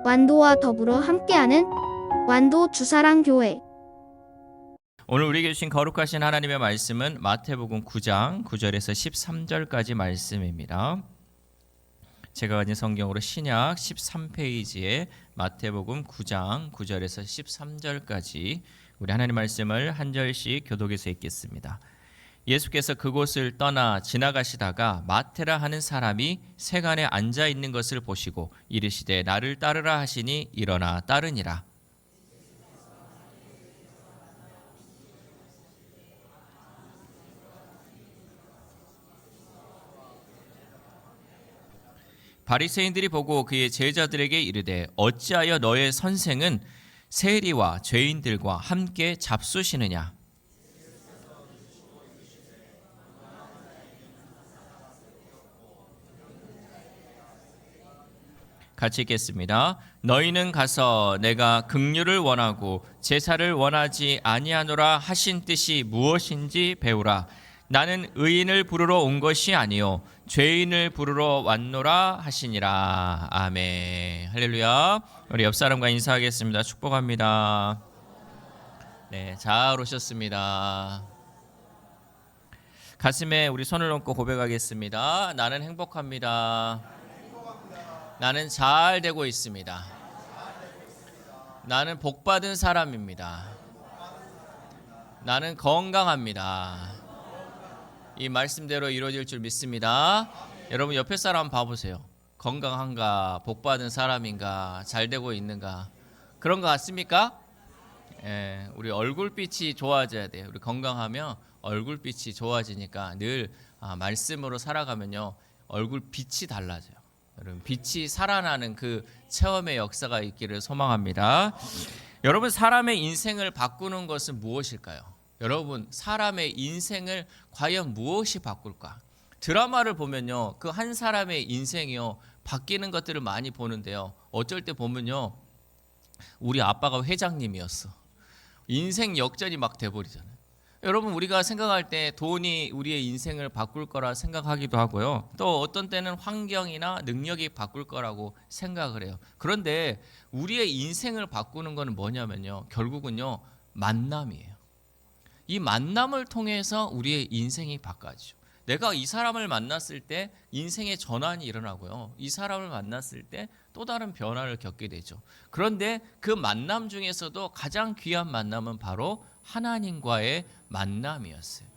완도와 더불어 함께하는 완도 주사랑교회. 오늘 우리에게 주신 거룩하신 하나님의 말씀은 마태복음 9장 9절에서 13절까지 말씀입니다. 제가 가진 성경으로 신약 13페이지에 마태복음 9장 9절에서 13절까지 우리 하나님 말씀을 한 절씩 교독해서 읽겠습니다. 예수께서 그곳을 떠나 지나가시다가 마테라 하는 사람이 세간에 앉아 있는 것을 보시고 이르시되 나를 따르라 하시니 일어나 따르니라. 바리새인들이 보고 그의 제자들에게 이르되 어찌하여 너의 선생은 세리와 죄인들과 함께 잡수시느냐. 같이 읽겠습니다. 너희는 가서 내가 긍휼을 원하고 제사를 원하지 아니하노라 하신 뜻이 무엇인지 배우라. 나는 의인을 부르러 온 것이 아니요 죄인을 부르러 왔노라 하시니라. 아멘. 할렐루야. 우리 옆 사람과 인사하겠습니다. 축복합니다. 네, 잘 오셨습니다. 가슴에 우리 손을 얹고 고백하겠습니다. 나는 행복합니다. 나는 잘 되고 있습니다. 나는 복받은 사람입니다. 나는 건강합니다. 이 말씀대로 이루어질 줄 믿습니다. 여러분 옆에 사람 한번 봐보세요. 건강한가? 복받은 사람인가? 잘 되고 있는가? 그런 것 같습니까? 예, 우리 얼굴빛이 좋아져야 돼요. 우리 건강하면 얼굴빛이 좋아지니까 늘 말씀으로 살아가면요 얼굴빛이 달라져요. 여러분 빛이 살아나는 그 체험의 역사가 있기를 소망합니다. 여러분 사람의 인생을 바꾸는 것은 무엇일까요? 여러분 사람의 인생을 과연 무엇이 바꿀까? 드라마를 보면요 그 한 사람의 인생이요 바뀌는 것들을 많이 보는데요 어쩔 때 보면요 우리 아빠가 회장님이었어. 인생 역전이 막 돼버리잖아요. 여러분 우리가 생각할 때 돈이 우리의 인생을 바꿀 거라 생각하기도 하고요. 또 어떤 때는 환경이나 능력이 바꿀 거라고 생각을 해요. 그런데 우리의 인생을 바꾸는 거는 뭐냐면요. 결국은요. 만남이에요. 이 만남을 통해서 우리의 인생이 바뀌어지죠. 내가 이 사람을 만났을 때 인생의 전환이 일어나고요. 이 사람을 만났을 때 또 다른 변화를 겪게 되죠. 그런데 그 만남 중에서도 가장 귀한 만남은 바로 하나님과의 만남이었어요.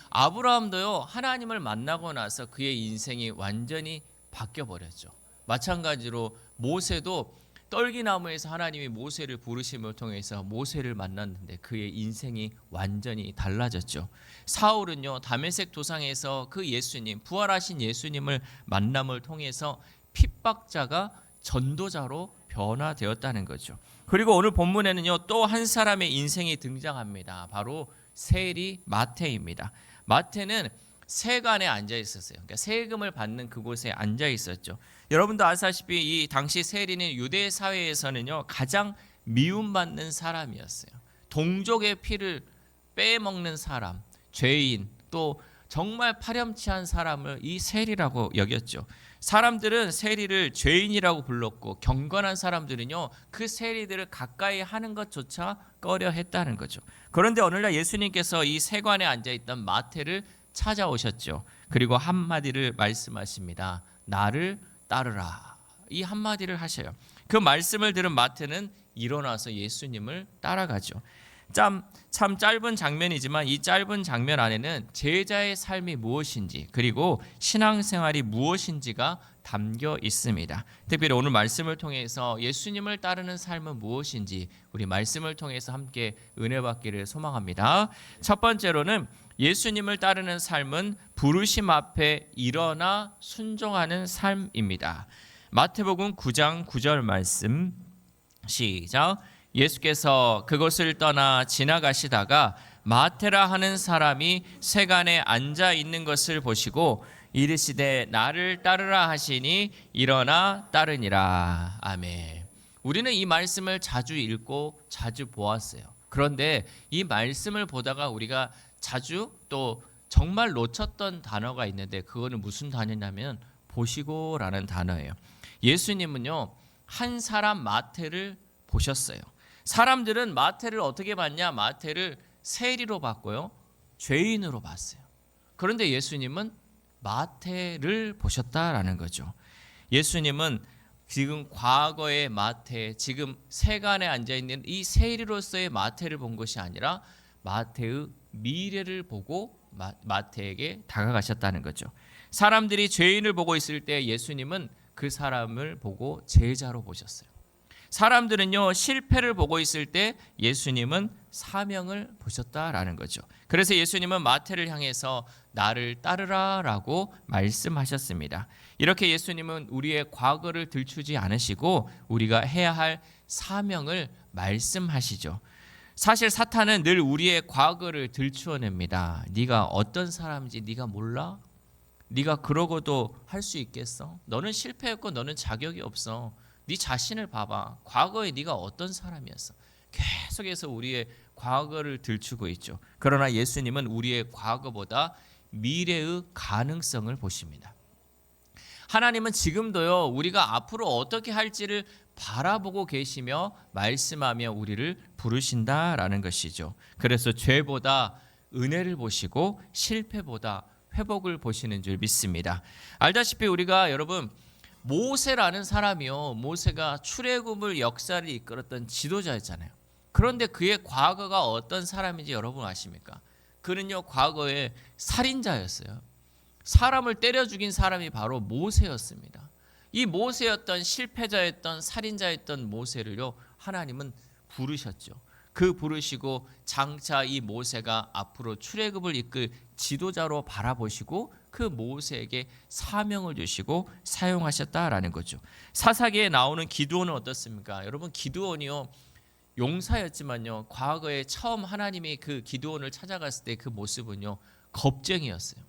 아브라함도요 하나님을 만나고 나서 그의 인생이 완전히 바뀌어 버렸죠. 마찬가지로 모세도 떨기나무에서 하나님이 모세를 부르심을 통해서 모세를 만났는데 그의 인생이 완전히 달라졌죠. 사울은요 다메섹 도상에서 그 예수님 부활하신 예수님을 만남을 통해서 핍박자가 전도자로 변화되었다는 거죠. 그리고 오늘 본문에는요 또 한 사람의 인생이 등장합니다. 바로 세리 마태입니다. 마태는 세관에 앉아 있었어요. 그러니까 세금을 받는 그곳에 앉아 있었죠. 여러분도 아시다시피 이 당시 세리는 유대 사회에서는요 가장 미움받는 사람이었어요. 동족의 피를 빼먹는 사람, 죄인, 또 정말 파렴치한 사람을 이 세리라고 여겼죠. 사람들은 세리를 죄인이라고 불렀고 경건한 사람들은요 그 세리들을 가까이 하는 것조차 꺼려 했다는 거죠. 그런데 오늘날 예수님께서 이 세관에 앉아있던 마태를 찾아오셨죠. 그리고 한마디를 말씀하십니다. 나를 따르라. 이 한마디를 하셔요. 그 말씀을 들은 마태는 일어나서 예수님을 따라가죠. 참 짧은 장면이지만 이 짧은 장면 안에는 제자의 삶이 무엇인지 그리고 신앙생활이 무엇인지가 담겨 있습니다. 특별히 오늘 말씀을 통해서 예수님을 따르는 삶은 무엇인지 우리 말씀을 통해서 함께 은혜 받기를 소망합니다. 첫 번째로는 예수님을 따르는 삶은 부르심 앞에 일어나 순종하는 삶입니다. 마태복음 9장 9절 말씀 시작. 예수께서 그곳을 떠나 지나가시다가 마테라 하는 사람이 세간에 앉아 있는 것을 보시고 이르시되 나를 따르라 하시니 일어나 따르니라. 아멘. 우리는 이 말씀을 자주 읽고 자주 보았어요. 그런데 이 말씀을 보다가 우리가 자주 또 정말 놓쳤던 단어가 있는데 그거는 무슨 단어냐면 보시고라는 단어예요. 예수님은요 한 사람 마태를 보셨어요. 사람들은 마태를 어떻게 봤냐? 마태를 세리로 봤고요, 죄인으로 봤어요. 그런데 예수님은 마태를 보셨다라는 거죠. 예수님은 지금 과거의 마태, 지금 세간에 앉아있는 이 세리로서의 마태를 본 것이 아니라 마태의 미래를 보고 마태에게 다가가셨다는 거죠. 사람들이 죄인을 보고 있을 때 예수님은 그 사람을 보고 제자로 보셨어요. 사람들은요, 실패를 보고 있을 때 예수님은 사명을 보셨다라는 거죠. 그래서 예수님은 마태를 향해서 나를 따르라 라고 말씀하셨습니다. 이렇게 예수님은 우리의 과거를 들추지 않으시고 우리가 해야 할 사명을 말씀하시죠. 사실 사탄은 늘 우리의 과거를 들추어냅니다. 네가 어떤 사람인지 네가 몰라? 네가 그러고도 할 수 있겠어? 너는 실패했고 너는 자격이 없어. 네 자신을 봐봐. 과거에 네가 어떤 사람이었어? 계속해서 우리의 과거를 들추고 있죠. 그러나 예수님은 우리의 과거보다 미래의 가능성을 보십니다. 하나님은 지금도요, 우리가 앞으로 어떻게 할지를 바라보고 계시며 말씀하며 우리를 부르신다라는 것이죠. 그래서 죄보다 은혜를 보시고 실패보다 회복을 보시는 줄 믿습니다. 알다시피 우리가 여러분, 모세라는 사람이요, 모세가 출애굽을 역사를 이끌었던 지도자였잖아요. 그런데 그의 과거가 어떤 사람인지 여러분 아십니까? 그는요, 과거에 살인자였어요. 사람을 때려 죽인 사람이 바로 모세였습니다. 이 모세였던, 실패자였던, 살인자였던 모세를요, 하나님은 부르셨죠. 그 부르시고 장차 이 모세가 앞으로 출애굽을 이끌 지도자로 바라보시고 그 모세에게 사명을 주시고 사용하셨다라는 거죠. 사사기에 나오는 기드온은 어떻습니까? 여러분, 기드온이요, 용사였지만요, 과거에 처음 하나님이 그 기드온을 찾아갔을 때 그 모습은요, 겁쟁이였어요.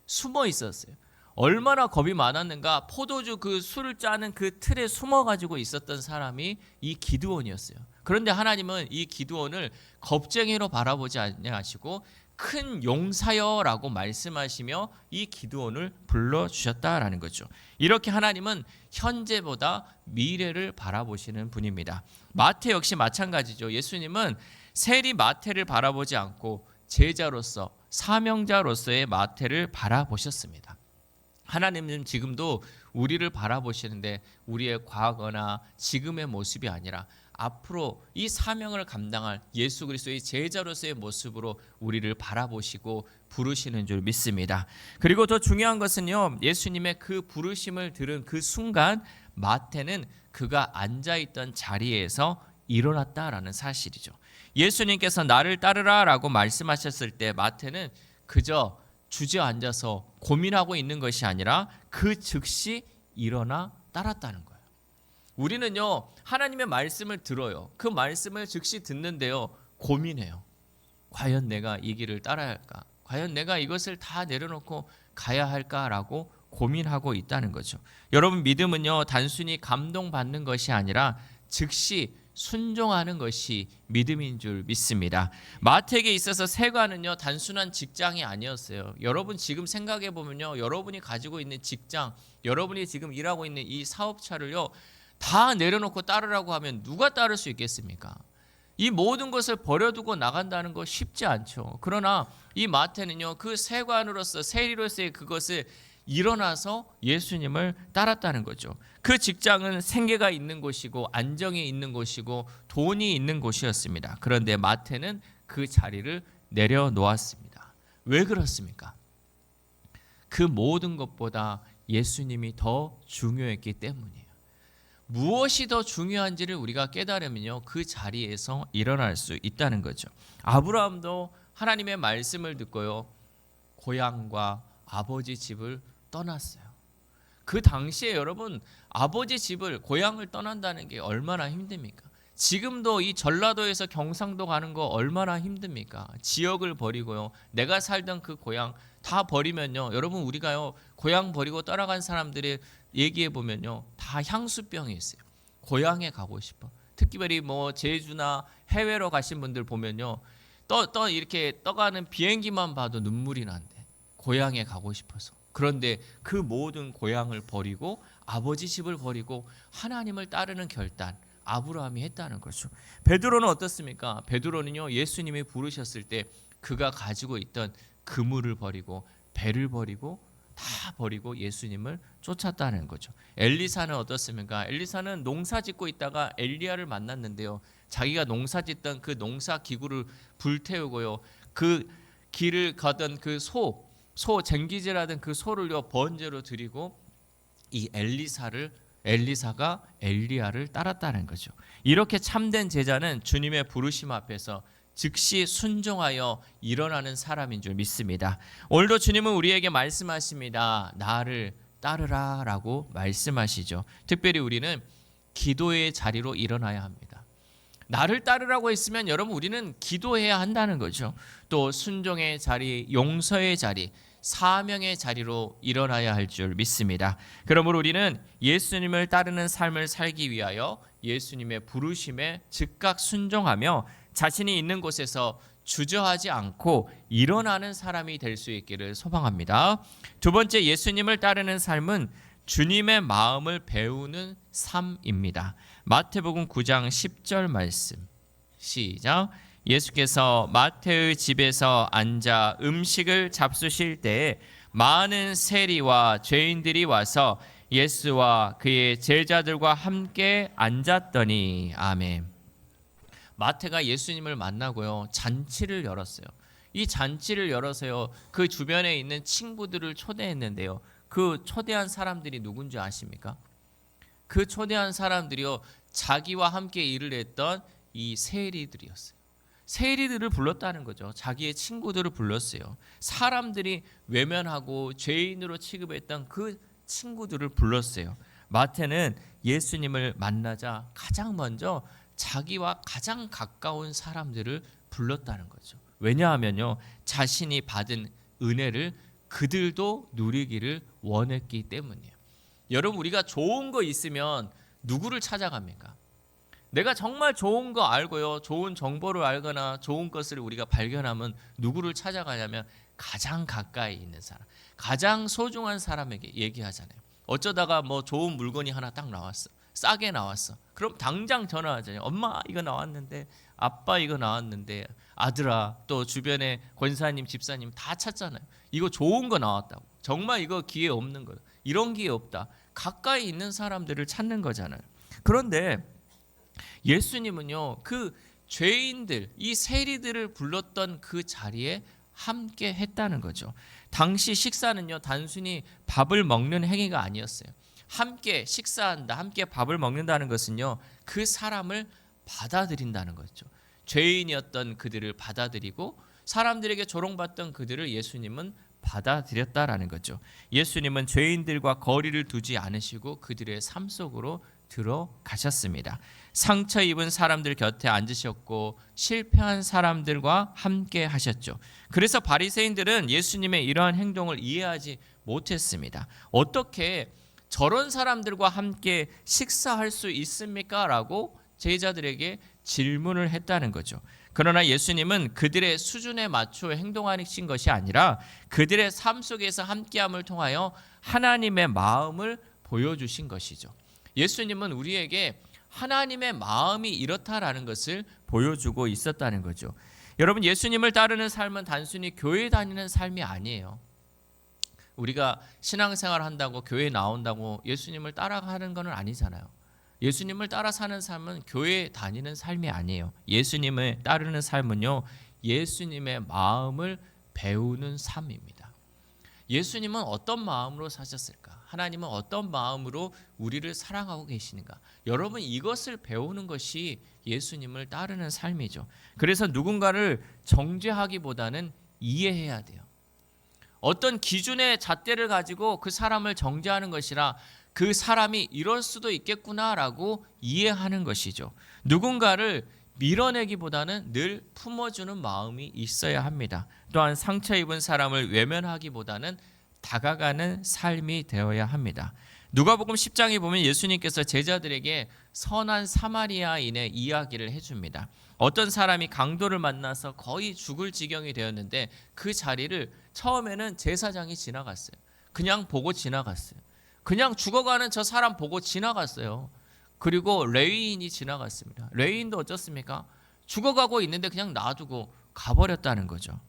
숨어 있었어요. 얼마나 겁이 많았는가? 포도주 그 술을 짜는 그 틀에 숨어 가지고 있었던 사람이 이 기드온이었어요. 그런데 하나님은 이 기드온을 겁쟁이로 바라보지 아니하시고 큰 용사여라고 말씀하시며 이 기드온을 불러주셨다라는 거죠. 이렇게 하나님은 현재보다 미래를 바라보시는 분입니다. 마태 역시 마찬가지죠. 예수님은 세리 마태를 바라보지 않고 제자로서, 사명자로서의 마태를 바라보셨습니다. 하나님은 지금도 우리를 바라보시는데 우리의 과거나 지금의 모습이 아니라 앞으로 이 사명을 감당할 예수 그리스도의 제자로서의 모습으로 우리를 바라보시고 부르시는 줄 믿습니다. 그리고 더 중요한 것은요, 예수님의 그 부르심을 들은 그 순간 마태는 그가 앉아있던 자리에서 일어났다라는 사실이죠. 예수님께서 나를 따르라 라고 말씀하셨을 때 마태는 그저 주저앉아서 고민하고 있는 것이 아니라 그 즉시 일어나 따랐다는 거예요. 우리는요, 하나님의 말씀을 들어요. 그 말씀을 즉시 듣는데요, 고민해요. 과연 내가 이 길을 따라야 할까? 과연 내가 이것을 다 내려놓고 가야 할까라고 고민하고 있다는 거죠. 여러분, 믿음은요, 단순히 감동받는 것이 아니라 즉시 순종하는 것이 믿음인 줄 믿습니다. 마태에게 있어서 세관은요, 단순한 직장이 아니었어요. 여러분 지금 생각해 보면요, 여러분이 가지고 있는 직장, 여러분이 지금 일하고 있는 이 사업차를요, 다 내려놓고 따르라고 하면 누가 따를 수 있겠습니까? 이 모든 것을 버려두고 나간다는 거 쉽지 않죠. 그러나 이 마태는요, 그 세관으로서, 세리로서의 그것을 일어나서 예수님을 따랐다는 거죠. 그 직장은 생계가 있는 곳이고 안정이 있는 곳이고 돈이 있는 곳이었습니다. 그런데 마태는 그 자리를 내려놓았습니다. 왜 그렇습니까? 그 모든 것보다 예수님이 더 중요했기 때문이에요. 무엇이 더 중요한지를 우리가 깨달으면요, 그 자리에서 일어날 수 있다는 거죠. 아브라함도 하나님의 말씀을 듣고요, 고향과 아버지 집을 떠났어요. 그 당시에 여러분, 아버지 집을, 고향을 떠난다는 게 얼마나 힘듭니까? 지금도 이 전라도에서 경상도 가는 거 얼마나 힘듭니까? 지역을 버리고요, 내가 살던 그 고향 다 버리면요, 여러분, 우리가요, 고향 버리고 떠나간 사람들이 얘기해 보면요, 다 향수병이 있어요. 고향에 가고 싶어. 특별히 뭐 제주나 해외로 가신 분들 보면요, 이렇게 떠가는 비행기만 봐도 눈물이 난대. 고향에 가고 싶어서. 그런데 그 모든 고향을 버리고 아버지 집을 버리고 하나님을 따르는 결단, 아브라함이 했다는 거죠. 베드로는 어떻습니까? 베드로는요, 예수님이 부르셨을 때 그가 가지고 있던 그물을 버리고 배를 버리고 다 버리고 예수님을 쫓았다는 거죠. 엘리사는 어떻습니까? 엘리사는 농사 짓고 있다가 엘리야를 만났는데요, 자기가 농사 짓던 그 농사 기구를 불태우고요, 그 길을 가던 그 소 쟁기질하던 그 소를요 번제로 드리고 이 엘리사가 엘리야를 따랐다는 거죠. 이렇게 참된 제자는 주님의 부르심 앞에서 즉시 순종하여 일어나는 사람인 줄 믿습니다. 오늘도 주님은 우리에게 말씀하십니다. 나를 따르라 라고 말씀하시죠. 특별히 우리는 기도의 자리로 일어나야 합니다. 나를 따르라고 했으면 여러분 우리는 기도해야 한다는 거죠. 또 순종의 자리, 용서의 자리, 사명의 자리로 일어나야 할 줄 믿습니다. 그러므로 우리는 예수님을 따르는 삶을 살기 위하여 예수님의 부르심에 즉각 순종하며 자신이 있는 곳에서 주저하지 않고 일어나는 사람이 될 수 있기를 소망합니다. 두 번째, 예수님을 따르는 삶은 주님의 마음을 배우는 삶입니다. 마태복음 9장 10절 말씀 시작. 예수께서 마태의 집에서 앉아 음식을 잡수실 때에 많은 세리와 죄인들이 와서 예수와 그의 제자들과 함께 앉았더니 아멘. 마태가 예수님을 만나고요, 잔치를 열었어요. 이 잔치를 열어서요, 그 주변에 있는 친구들을 초대했는데요, 그 초대한 사람들이 누군지 아십니까? 그 초대한 사람들이요, 자기와 함께 일을 했던 이 세리들이었어요. 세리들을 불렀다는 거죠. 자기의 친구들을 불렀어요. 사람들이 외면하고 죄인으로 취급했던 그 친구들을 불렀어요. 마태는 예수님을 만나자 가장 먼저 자기와 가장 가까운 사람들을 불렀다는 거죠. 왜냐하면요, 자신이 받은 은혜를 그들도 누리기를 원했기 때문이에요. 여러분, 우리가 좋은 거 있으면 누구를 찾아갑니까? 내가 정말 좋은 거 알고요, 좋은 정보를 알거나 좋은 것을 우리가 발견하면 누구를 찾아가냐면 가장 가까이 있는 사람, 가장 소중한 사람에게 얘기하잖아요. 어쩌다가 뭐 좋은 물건이 하나 딱 나왔어, 싸게 나왔어. 그럼 당장 전화하잖아요. 엄마 이거 나왔는데, 아빠 이거 나왔는데, 아들아, 또 주변에 권사님, 집사님 다 찾잖아요. 이거 좋은 거 나왔다고. 정말 이거 기회 없는 거다. 이런 기회 없다. 가까이 있는 사람들을 찾는 거잖아요. 그런데 예수님은요, 그 죄인들, 이 세리들을 불렀던 그 자리에 함께 했다는 거죠. 당시 식사는요, 단순히 밥을 먹는 행위가 아니었어요. 함께 식사한다, 함께 밥을 먹는다는 것은요, 그 사람을 받아들인다는 거죠. 죄인이었던 그들을 받아들이고 사람들에게 조롱받던 그들을 예수님은 받아들였다라는 거죠. 예수님은 죄인들과 거리를 두지 않으시고 그들의 삶 속으로 들어가셨습니다. 상처 입은 사람들 곁에 앉으셨고 실패한 사람들과 함께 하셨죠. 그래서 바리새인들은 예수님의 이러한 행동을 이해하지 못했습니다. 어떻게 저런 사람들과 함께 식사할 수 있습니까? 라고 제자들에게 질문을 했다는 거죠. 그러나 예수님은 그들의 수준에 맞춰 행동하신 것이 아니라 그들의 삶 속에서 함께함을 통하여 하나님의 마음을 보여주신 것이죠. 예수님은 우리에게 하나님의 마음이 이렇다라는 것을 보여주고 있었다는 거죠. 여러분, 예수님을 따르는 삶은 단순히 교회 다니는 삶이 아니에요. 우리가 신앙생활 한다고 교회 나온다고 예수님을 따라가는 건 아니잖아요. 예수님을 따라 사는 삶은 교회 다니는 삶이 아니에요. 예수님을 따르는 삶은요, 예수님의 마음을 배우는 삶입니다. 예수님은 어떤 마음으로 사셨을까? 하나님은 어떤 마음으로 우리를 사랑하고 계시는가? 여러분, 이것을 배우는 것이 예수님을 따르는 삶이죠. 그래서 누군가를 정죄하기보다는 이해해야 돼요. 어떤 기준의 잣대를 가지고 그 사람을 정죄하는 것이라 그 사람이 이럴 수도 있겠구나라고 이해하는 것이죠. 누군가를 밀어내기보다는 늘 품어주는 마음이 있어야 합니다. 또한 상처 입은 사람을 외면하기보다는 다가가는 삶이 되어야 합니다. 누가복음 10장에 보면 예수님께서 제자들에게 선한 사마리아인의 이야기를 해줍니다. 어떤 사람이 강도를 만나서 거의 죽을 지경이 되었는데 그 자리를 처음에는 제사장이 지나갔어요. 그냥 보고 지나갔어요. 그냥 죽어가는 저 사람 보고 지나갔어요. 그리고 레위인이 지나갔습니다. 레위인도 어쩌습니까? 죽어가고 있는데 그냥 놔두고 가버렸다는 거죠.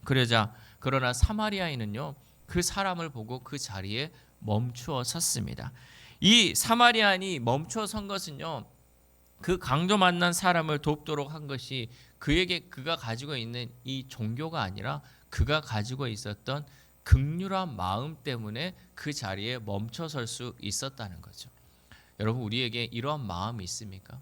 그러나 사마리아인은요, 그 사람을 보고 그 자리에 멈추어 섰습니다. 이 사마리아인이 멈추어 선 것은요, 그 강도 만난 사람을 돕도록 한 것이 그가 가지고 있는 이 종교가 아니라 그가 가지고 있었던 긍휼한 마음 때문에 그 자리에 멈춰설 수 있었다는 거죠. 여러분, 우리에게 이러한 마음이 있습니까?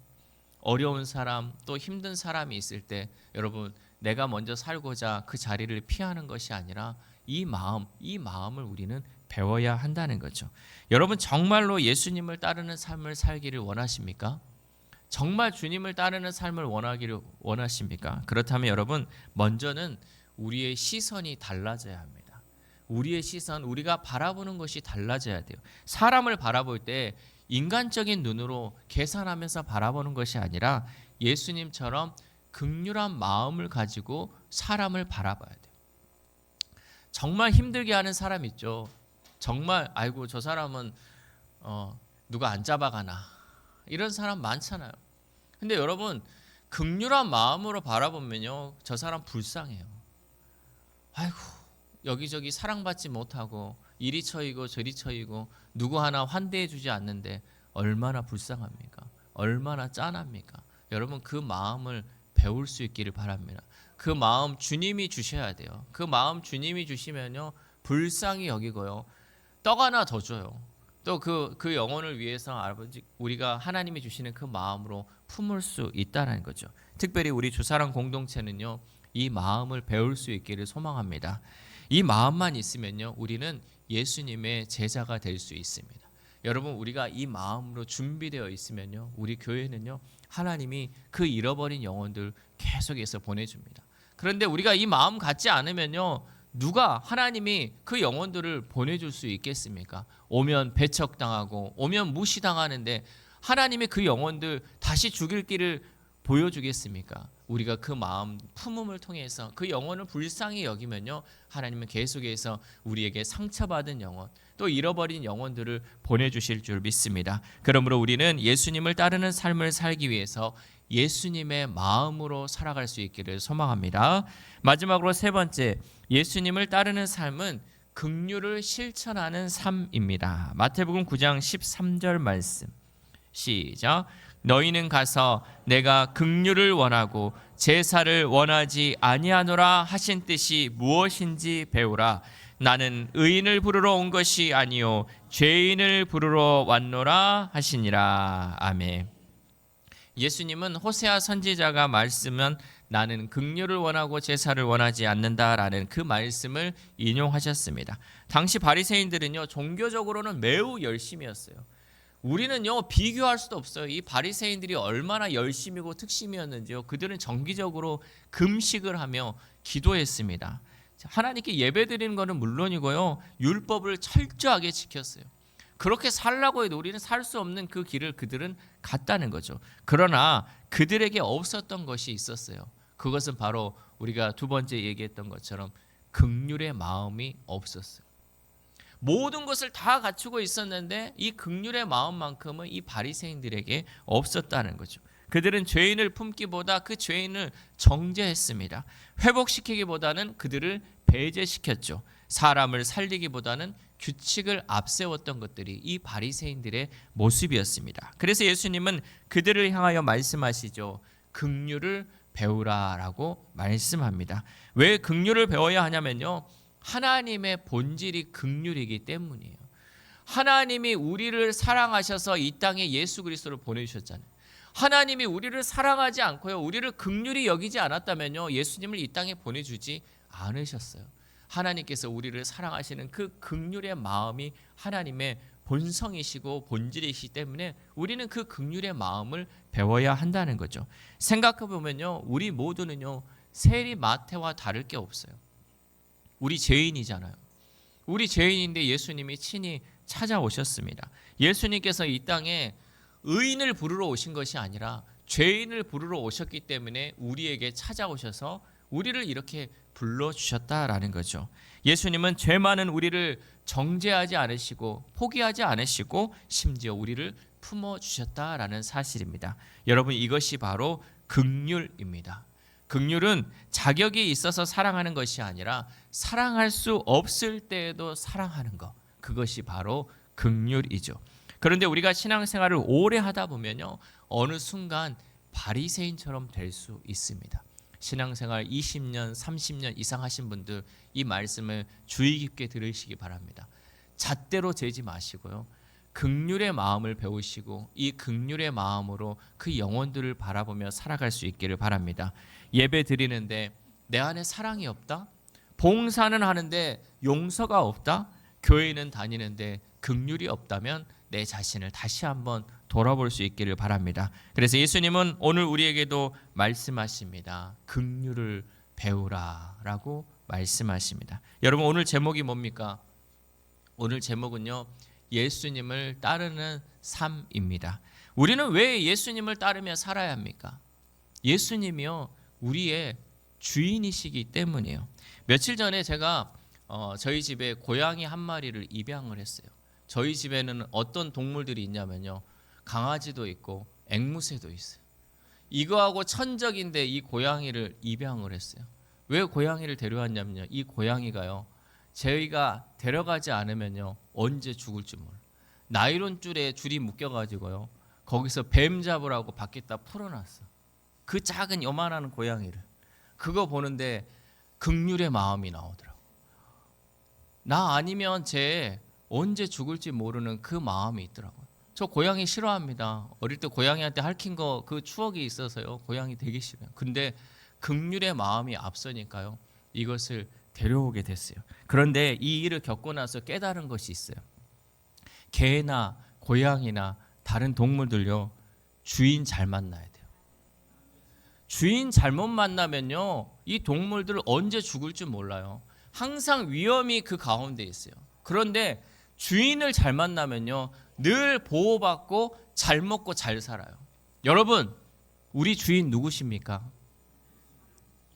어려운 사람, 또 힘든 사람이 있을 때 여러분, 내가 먼저 살고자 그 자리를 피하는 것이 아니라 이 마음을 우리는 배워야 한다는 거죠. 여러분, 정말로 예수님을 따르는 삶을 살기를 원하십니까? 정말 주님을 따르는 삶을 원하십니까? 그렇다면 여러분, 먼저는 우리의 시선이 달라져야 합니다. 우리의 시선, 우리가 바라보는 것이 달라져야 돼요. 사람을 바라볼 때 인간적인 눈으로 계산하면서 바라보는 것이 아니라 예수님처럼 긍휼한 마음을 가지고 사람을 바라봐야 돼요. 정말 힘들게 하는 사람 있죠. 정말 아이고 저 사람은 누가 안 잡아가나, 이런 사람 많잖아요. 근데 여러분, 긍휼한 마음으로 바라보면요, 저 사람 불쌍해요. 아이고 여기저기 사랑받지 못하고 이리 처이고 저리 처이고 누구 하나 환대해 주지 않는데 얼마나 불쌍합니까? 얼마나 짠합니까? 여러분, 그 마음을 배울 수 있기를 바랍니다. 그 마음 주님이 주셔야 돼요. 그 마음 주님이 주시면요, 불쌍히 여기고요, 떡 하나 더 줘요. 또 그 영혼을 위해서 아버지, 우리가 하나님이 주시는 그 마음으로 품을 수 있다는 거죠. 특별히 우리 주사랑 공동체는요, 이 마음을 배울 수 있기를 소망합니다. 이 마음만 있으면요, 우리는 예수님의 제자가 될 수 있습니다. 여러분, 우리가 이 마음으로 준비되어 있으면요, 우리 교회는요, 하나님이 그 잃어버린 영혼들 계속해서 보내줍니다. 그런데 우리가 이 마음 갖지 않으면요, 누가 하나님이 그 영혼들을 보내줄 수 있겠습니까? 오면 배척당하고 오면 무시당하는데 하나님이 그 영혼들 다시 죽일 길을 보여주겠습니까? 우리가 그 마음 품음을 통해서 그 영혼을 불쌍히 여기면요, 하나님은 계속해서 우리에게 상처받은 영혼, 또 잃어버린 영혼들을 보내주실 줄 믿습니다. 그러므로 우리는 예수님을 따르는 삶을 살기 위해서 예수님의 마음으로 살아갈 수 있기를 소망합니다. 마지막으로 세 번째, 예수님을 따르는 삶은 긍휼을 실천하는 삶입니다. 마태복음 9장 13절 말씀, 시작. 너희는 가서 내가 긍휼을 원하고 제사를 원하지 아니하노라 하신 뜻이 무엇인지 배우라. 나는 의인을 부르러 온 것이 아니요 죄인을 부르러 왔노라 하시니라. 아멘. 예수님은 호세아 선지자가 말씀은 나는 긍휼을 원하고 제사를 원하지 않는다라는 그 말씀을 인용하셨습니다. 당시 바리새인들은요, 종교적으로는 매우 열심이었어요. 우리는요, 비교할 수도 없어요. 이 바리새인들이 얼마나 열심이고 특심이었는지요. 그들은 정기적으로 금식을 하며 기도했습니다. 하나님께 예배드리는 것은 물론이고요, 율법을 철저하게 지켰어요. 그렇게 살라고 해도 우리는 살 수 없는 그 길을 그들은 갔다는 거죠. 그러나 그들에게 없었던 것이 있었어요. 그것은 바로 우리가 두 번째 얘기했던 것처럼 긍휼의 마음이 없었어요. 모든 것을 다 갖추고 있었는데 이 긍휼의 마음만큼은 이 바리새인들에게 없었다는 거죠. 그들은 죄인을 품기보다 그 죄인을 정죄했습니다. 회복시키기보다는 그들을 배제시켰죠. 사람을 살리기보다는 규칙을 앞세웠던 것들이 이 바리새인들의 모습이었습니다. 그래서 예수님은 그들을 향하여 말씀하시죠. 긍휼을 배우라라고 말씀합니다. 왜 긍휼을 배워야 하냐면요, 하나님의 본질이 긍휼이기 때문이에요. 하나님이 우리를 사랑하셔서 이 땅에 예수 그리스도를 보내주셨잖아요. 하나님이 우리를 사랑하지 않고요, 우리를 긍휼히 여기지 않았다면요, 예수님을 이 땅에 보내주지 않으셨어요. 하나님께서 우리를 사랑하시는 그 긍휼의 마음이 하나님의 본성이시고 본질이시기 때문에 우리는 그 긍휼의 마음을 배워야 한다는 거죠. 생각해 보면요, 우리 모두는요, 세리 마태와 다를 게 없어요. 우리 죄인이잖아요. 우리 죄인인데 예수님이 친히 찾아오셨습니다. 예수님께서 이 땅에 의인을 부르러 오신 것이 아니라 죄인을 부르러 오셨기 때문에 우리에게 찾아오셔서 우리를 이렇게 불러주셨다라는 거죠. 예수님은 죄 많은 우리를 정죄하지 않으시고 포기하지 않으시고 심지어 우리를 품어주셨다라는 사실입니다. 여러분, 이것이 바로 긍휼입니다. 긍휼은 자격이 있어서 사랑하는 것이 아니라 사랑할 수 없을 때에도 사랑하는 것, 그것이 바로 긍휼이죠. 그런데 우리가 신앙생활을 오래 하다 보면요, 어느 순간 바리새인처럼 될 수 있습니다. 신앙생활 20년, 30년 이상 하신 분들 이 말씀을 주의 깊게 들으시기 바랍니다. 잣대로 재지 마시고요, 긍휼의 마음을 배우시고 이 긍휼의 마음으로 그 영혼들을 바라보며 살아갈 수 있기를 바랍니다. 예배 드리는데 내 안에 사랑이 없다? 봉사는 하는데 용서가 없다? 교회는 다니는데 긍휼이 없다면 내 자신을 다시 한번 돌아볼 수 있기를 바랍니다. 그래서 예수님은 오늘 우리에게도 말씀하십니다. 긍휼을 배우라라고 말씀하십니다. 여러분, 오늘 제목이 뭡니까? 오늘 제목은요, 예수님을 따르는 삶입니다. 우리는 왜 예수님을 따르며 살아야 합니까? 예수님이요, 우리의 주인이시기 때문이에요. 며칠 전에 제가 저희 집에 고양이 한 마리를 입양을 했어요. 저희 집에는 어떤 동물들이 있냐면요, 강아지도 있고 앵무새도 있어요. 이거하고 천적인데 이 고양이를 입양을 했어요. 왜 고양이를 데려왔냐면요, 이 고양이가요, 저희가 데려가지 않으면요 언제 죽을지 몰라요. 나이론 줄에 줄이 묶여가지고요, 거기서 뱀 잡으라고 밖에다 풀어놨어. 그 작은 요만한 고양이를. 그거 보는데 긍휼의 마음이 나오더라고. 나 아니면 쟤 언제 죽을지 모르는 그 마음이 있더라고요. 저 고양이 싫어합니다. 어릴 때 고양이한테 핥힌 거 그 추억이 있어서요, 고양이 되게 싫어요. 근데 긍휼의 마음이 앞서니까요, 이것을 데려오게 됐어요. 그런데 이 일을 겪고 나서 깨달은 것이 있어요. 개나 고양이나 다른 동물들요, 주인 잘 만나야 돼요. 주인 잘못 만나면요, 이 동물들 언제 죽을지 몰라요. 항상 위험이 그 가운데 있어요. 그런데 주인을 잘 만나면요, 늘 보호받고 잘 먹고 잘 살아요. 여러분, 우리 주인 누구십니까?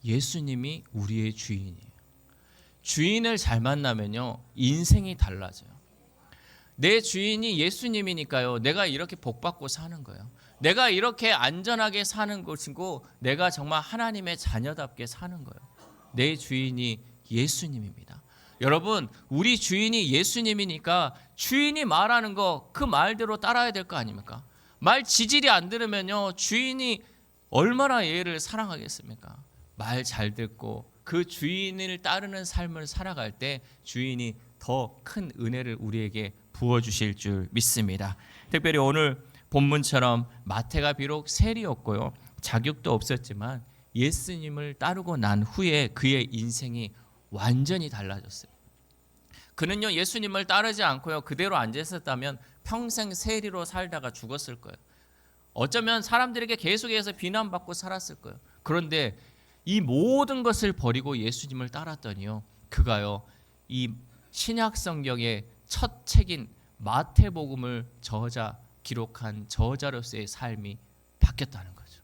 예수님이 우리의 주인이에요. 주인을 잘 만나면요, 인생이 달라져요. 내 주인이 예수님이니까요, 내가 이렇게 복받고 사는 거예요. 내가 이렇게 안전하게 사는 것이고 내가 정말 하나님의 자녀답게 사는 거예요. 내 주인이 예수님입니다. 여러분, 우리 주인이 예수님이니까 주인이 말하는 거 그 말대로 따라야 될 거 아닙니까? 말 지질이 안 들으면요, 주인이 얼마나 얘를 사랑하겠습니까? 말 잘 듣고 그 주인을 따르는 삶을 살아갈 때 주인이 더 큰 은혜를 우리에게 부어주실 줄 믿습니다. 특별히 오늘 본문처럼 마태가 비록 세리였고요, 자격도 없었지만 예수님을 따르고 난 후에 그의 인생이 완전히 달라졌어요. 그는요, 예수님을 따르지 않고요, 그대로 앉아 있었다면 평생 세리로 살다가 죽었을 거예요. 어쩌면 사람들에게 계속해서 비난받고 살았을 거예요. 그런데 이 모든 것을 버리고 예수님을 따랐더니요, 그가요, 이 신약 성경의 첫 책인 마태복음을 기록한 저자로서의 삶이 바뀌었다는 거죠.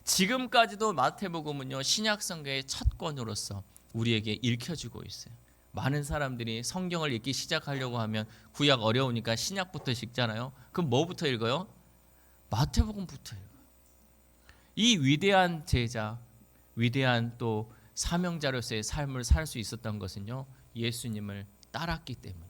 지금까지도 마태복음은요, 신약 성경의 첫 권으로서 우리에게 읽혀지고 있어요. 많은 사람들이 성경을 읽기 시작하려고 하면 구약 어려우니까 신약부터 읽잖아요. 그럼 뭐부터 읽어요? 마태복음부터 읽어요. 이 위대한 제자, 위대한 또 사명자로서의 삶을 살 수 있었던 것은요, 예수님을 따랐기 때문이에요.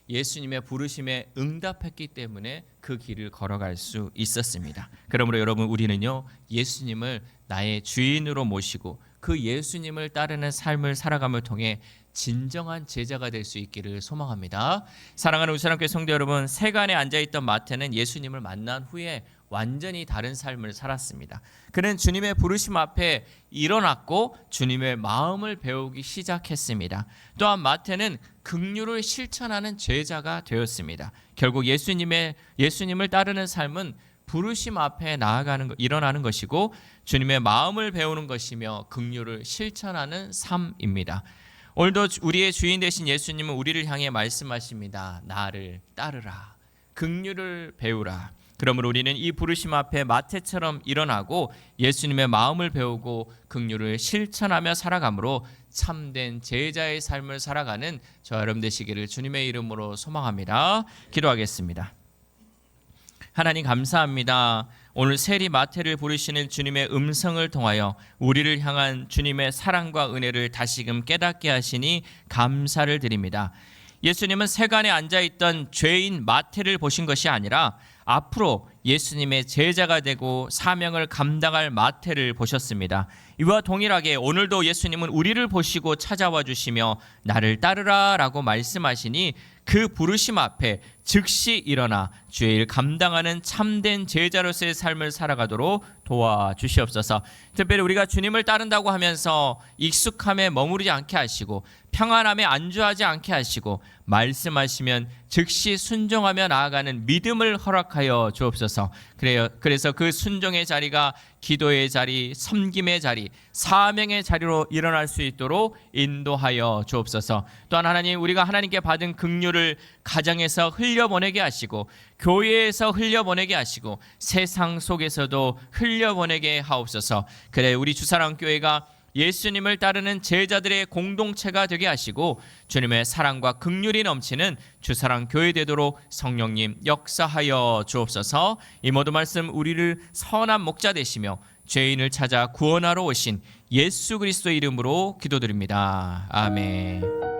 예수님의 부르심에 응답했기 때문에 그 길을 걸어갈 수 있었습니다. 그러므로 여러분, 우리는요, 예수님을 나의 주인으로 모시고 그 예수님을 따르는 삶을 살아감을 통해 진정한 제자가 될 수 있기를 소망합니다. 사랑하는 우리사랑교회 성도 여러분, 세간에 앉아있던 마태는 예수님을 만난 후에 완전히 다른 삶을 살았습니다. 그는 주님의 부르심 앞에 일어났고 주님의 마음을 배우기 시작했습니다. 또한 마태는 긍휼을 실천하는 제자가 되었습니다. 결국 예수님을 따르는 삶은 부르심 앞에 일어나는 것이고 주님의 마음을 배우는 것이며 긍휼을 실천하는 삶입니다. 오늘도 우리의 주인 되신 예수님은 우리를 향해 말씀하십니다. 나를 따르라. 긍휼을 배우라. 그러므로 우리는 이 부르심 앞에 마태처럼 일어나고 예수님의 마음을 배우고 긍휼을 실천하며 살아가므로 참된 제자의 삶을 살아가는 저 여러분 되시기를 주님의 이름으로 소망합니다. 기도하겠습니다. 하나님 감사합니다. 오늘 세리 마태를 부르시는 주님의 음성을 통하여 우리를 향한 주님의 사랑과 은혜를 다시금 깨닫게 하시니 감사를 드립니다. 예수님은 세간에 앉아있던 죄인 마태를 보신 것이 아니라 앞으로 예수님의 제자가 되고 사명을 감당할 마태를 보셨습니다. 이와 동일하게 오늘도 예수님은 우리를 보시고 찾아와 주시며 나를 따르라 라고 말씀하시니 그 부르심 앞에 즉시 일어나 주의 일 감당하는 참된 제자로서의 삶을 살아가도록 도와주시옵소서. 특별히 우리가 주님을 따른다고 하면서 익숙함에 머무르지 않게 하시고 평안함에 안주하지 않게 하시고 말씀하시면 즉시 순종하며 나아가는 믿음을 허락하여 주옵소서. 그래서 그 순종의 자리가 기도의 자리, 섬김의 자리, 사명의 자리로 일어날 수 있도록 인도하여 주옵소서. 또한 하나님, 우리가 하나님께 받은 긍휼을 가정에서 흘려보내게 하시고 교회에서 흘려보내게 하시고 세상 속에서도 흘려보내게 하옵소서. 그래 우리 주사랑교회가 예수님을 따르는 제자들의 공동체가 되게 하시고 주님의 사랑과 긍휼이 넘치는 주사랑교회 되도록 성령님 역사하여 주옵소서. 이 모든 말씀 우리를 선한 목자 되시며 죄인을 찾아 구원하러 오신 예수 그리스도의 이름으로 기도드립니다. 아멘.